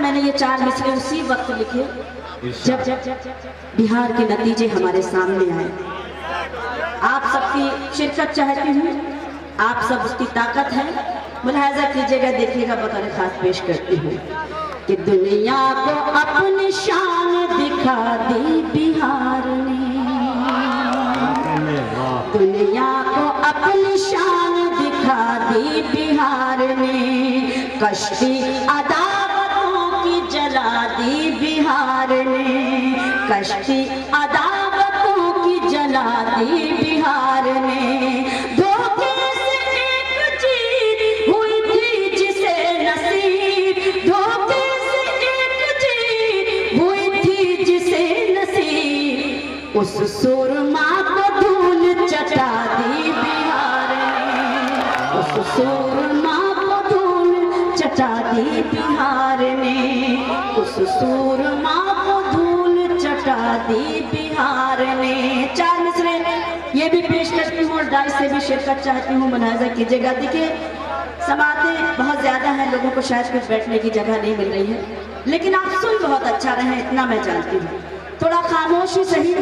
मैंने ये 4 मिसरे उसी वक्त लिखे जब बिहार के नतीजे हमारे सामने आए। आप सबकी शिरकत चाहती हूँ, आप सब उसकी ताकत है, मुलाहाजा कीजिएगा, देखिएगा, बतौर खास पेश करती हूँ कि दुनिया को अपनी शान दिखा दी बिहार ने, दुनिया को अपनी शान दिखा दी बिहार ने, कश्ती अदावतों की जला दी बिहार ने, कश्ती अदावतों की जला दी बिहार ने। धोखे से एक जीत हुई थी जिसे नसीब, धोखे से एक जीत हुई थी जिसे नसीब, उस सुरमा को धूल चटा दी बिहार ने, उस सुरमा को धूल चटा दी बिहार ने, उस सुरमा को धूल चटा दी बिहार ने। 4 मिसरे ये भी पेश करती हूँ और डाई से भी शिरकत चाहती हूँ, मुलाहाजा कीजिएगा। देखिए समातें बहुत ज़्यादा हैं, लोगों को शायद कुछ बैठने की जगह नहीं मिल रही है, लेकिन आप सुन बहुत अच्छा रहे, इतना मैं जानती हूँ। थोड़ा खामोशी सही